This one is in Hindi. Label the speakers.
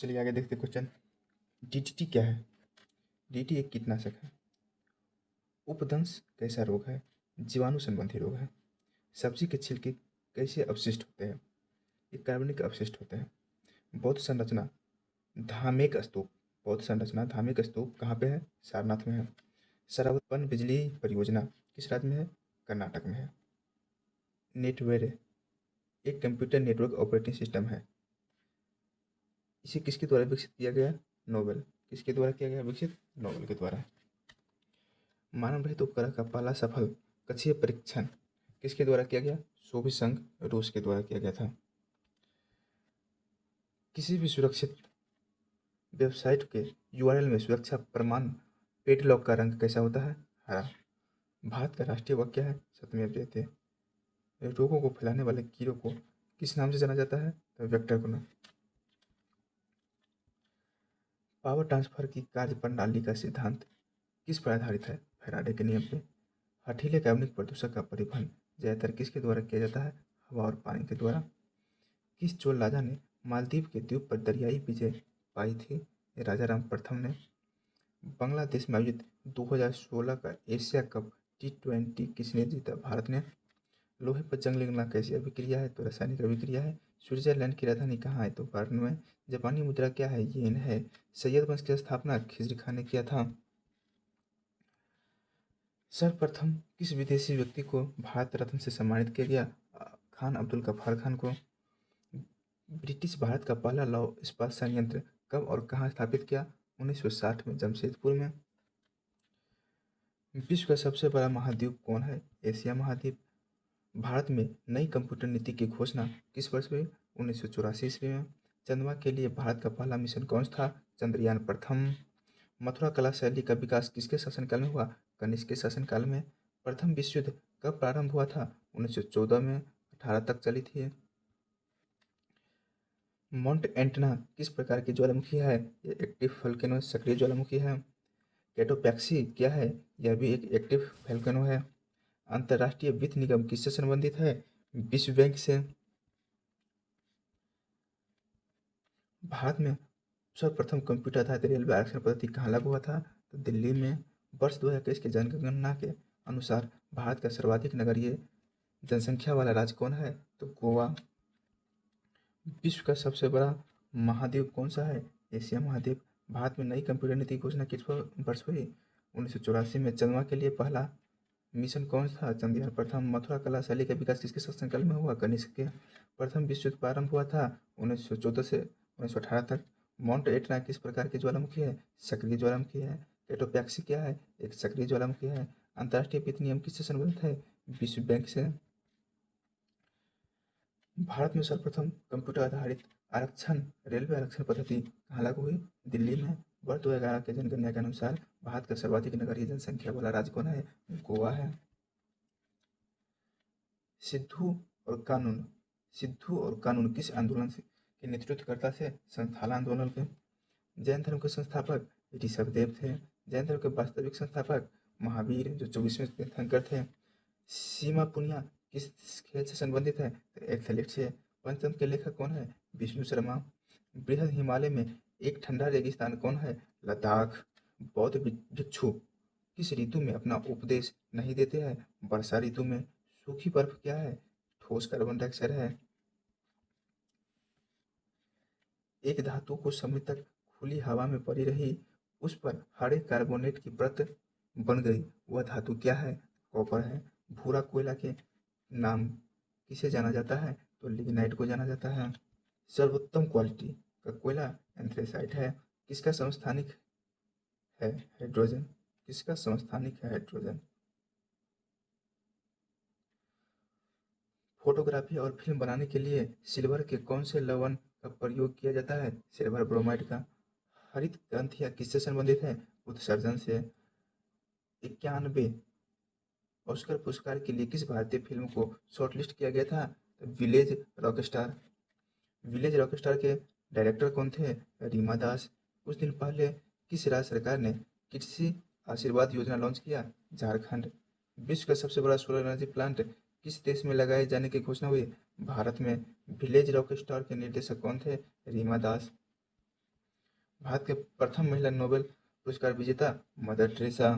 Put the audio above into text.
Speaker 1: चलिए आगे देखते क्वेश्चन। डीडीटी क्या है? डीडीटी एक कीटनाशक है। उपदंश कैसा रोग है? जीवाणु संबंधी रोग है। सब्जी के छिलके कैसे अवशिष्ट होते हैं? ये कार्बनिक अवशिष्ट होते हैं। बौद्ध संरचना धामेक स्तूप। बौद्ध संरचना धामेक स्तूप कहाँ पे है? सारनाथ में है। सर्वोत्पन्न बिजली परियोजना किस राज्य में है? कर्नाटक में है। नेटवेयर एक कंप्यूटर नेटवर्क ऑपरेटिंग सिस्टम है। इसे किसके द्वारा विकसित किया गया? नोबेल। किसके द्वारा किया गया विकसित? नोबेल के द्वारा। मानव रहित उपग्रह का पहला सफल कक्षीय परीक्षण किसके द्वारा किया गया? सोवियत संघ रूस के द्वारा किया गया था। किसी भी सुरक्षित वेबसाइट के यूआरएल में सुरक्षा प्रमाण पेड लॉक का रंग कैसा होता है? हरा। भारत का राष्ट्रीय वाक्य क्या है? सत्यमेव जयते। रोगों को फैलाने वाले कीड़ों को किस नाम से जाना जाता है? तो वेक्टर को नाम। पावर ट्रांसफर की कार्य प्रणाली का सिद्धांत किस पर आधारित है? फैराडे के नियम पे। हठीले कार्बनिक प्रदूषक का परिवहन ज्यादातर किसके द्वारा किया जाता है? हवा और पानी के द्वारा। किस चोल राजा ने मालदीव के द्वीप पर दरियाई विजय पाई थी? राजा राम प्रथम ने। बांग्लादेश में आयोजित 2016 का एशिया कप T20 किसने जीता? भारत ने। लोहे पर जंग लगना कैसी अभिक्रिया है? तो रासायनिक अभिक्रिया है। स्विट्जरलैंड की राजधानी कहाँ है? तो बर्न में। जापानी मुद्रा क्या है? येन है। सैयद वंश की स्थापना खिजर खान ने किया था। सर्वप्रथम किस विदेशी व्यक्ति को भारत रत्न से सम्मानित किया गया? खान अब्दुल गफ्फार खान को। ब्रिटिश भारत का पहला लौह इस्पात संयंत्र कब और कहाँ स्थापित किया? 1960 में जमशेदपुर में। विश्व का सबसे बड़ा महाद्वीप कौन है? एशिया महाद्वीप। भारत में नई कंप्यूटर नीति की घोषणा किस वर्ष हुई? 1984 ईस्वी में। चंद्रमा के लिए भारत का पहला मिशन कौन सा था? चंद्रयान प्रथम। मथुरा कला शैली का विकास किसके शासनकाल में हुआ? कनिष्क के शासनकाल में। प्रथम विश्व युद्ध कब प्रारंभ हुआ था? 1914 में। 18 तक चली थी। माउंट एंटना किस प्रकार की ज्वालामुखी है? ये एक्टिव वोल्केनो सक्रिय ज्वालामुखी है। कैटोपैक्सी क्या है? यह भी एक एक्टिव वोल्केनो है। अंतर्राष्ट्रीय वित्त निगम किससे संबंधित है? विश्व बैंक से। भारत में सर्वप्रथम कंप्यूटर आधारित रेलवे आरक्षण पद्धति कहाँ लागू हुआ था? तो दिल्ली में। वर्ष 2021 की जनगणना के अनुसार भारत का सर्वाधिक नगरीय जनसंख्या वाला राज्य कौन है? तो गोवा। विश्व का सबसे बड़ा महाद्वीप कौन सा है? एशिया महाद्वीप। भारत में नई कंप्यूटर नीति की घोषणा किस वर्ष हुई? 1984 में। चंद्रमा के लिए पहला मिशन कौन था? चंद्रयान प्रथम। मथुरा कला शैली का विकास किसके शासनकाल में हुआ? कनिष्क के। प्रथम विश्व युद्ध प्रारंभ हुआ था 1914 से 1918 तक। माउंट एटना किस प्रकार की ज्वालामुखी है? सक्रिय ज्वालामुखी है। कैटोपैक्सी क्या है? एक सक्रिय ज्वालामुखी है। अंतर्राष्ट्रीय वित्त नियम किससे संबंधित है? विश्व बैंक से। भारत में सर्वप्रथम कंप्यूटर आधारित आरक्षण रेलवे आरक्षण पद्धति कहाँ लागू हुई? दिल्ली में। वर्ष 2011 के जनगणना के अनुसार भारत का सर्वाधिक नगरीय जनसंख्या वाला राज्य कौन है? गोवा है। सिद्धू और कानून सिद्धू और कानून किस आंदोलन के नेतृत्व करता थे? संथाल आंदोलन के। जैन धर्म के संस्थापक ऋषभदेव थे। जैन धर्म के वास्तविक संस्थापक महावीर जो 24वें तीर्थंकर थे। सीमा पुनिया किस खेल से संबंधित है? तो एथलीट से। पंचतंत्र के लेखक कौन है? विष्णु शर्मा। बृहद हिमालय में एक ठंडा रेगिस्तान कौन है? लद्दाख। बौद्ध भिक्षु किस ऋतु में अपना उपदेश नहीं देते हैं? वर्षा ऋतु में। सूखी बर्फ क्या है? ठोस कार्बन डाइऑक्साइड है। एक धातु को समय तक खुली हवा में पड़ी रही, उस पर हरे कार्बोनेट की परत बन गई, वह धातु क्या है? कॉपर है। भूरा कोयला के नाम किसे जाना जाता है? तो लिग्नाइट को जाना जाता है। सर्वोत्तम क्वालिटी का कोयला एंथ्रेसाइट है। किसका समस्थानिक है? हाइड्रोजन। किसका समस्थानिक है? हाइड्रोजन। फोटोग्राफी और फिल्म बनाने के लिए सिल्वर के कौन से लवण का प्रयोग किया जाता है? सिल्वर ब्रोमाइड का। हरित ग्रंथियाँ किससे संबंधित है? उत्सर्जन से। 91 ऑस्कर पुरस्कार के लिए किस भारतीय फिल्म को शॉर्टलिस्ट किया गया था? Village Rockstar. विलेज रॉकस्टार के डायरेक्टर कौन थे? रीमा दास। कुछ दिन पहले किस राज्य सरकार ने कृषि आशीर्वाद योजना लॉन्च किया? झारखंड। विश्व का सबसे बड़ा सोलर एनर्जी प्लांट किस देश में लगाए जाने की घोषणा हुई? भारत में। विलेज रॉकस्टार के निर्देशक कौन थे? रीमा दास। भारत के प्रथम महिला नोबेल पुरस्कार विजेता मदर टेरेसा।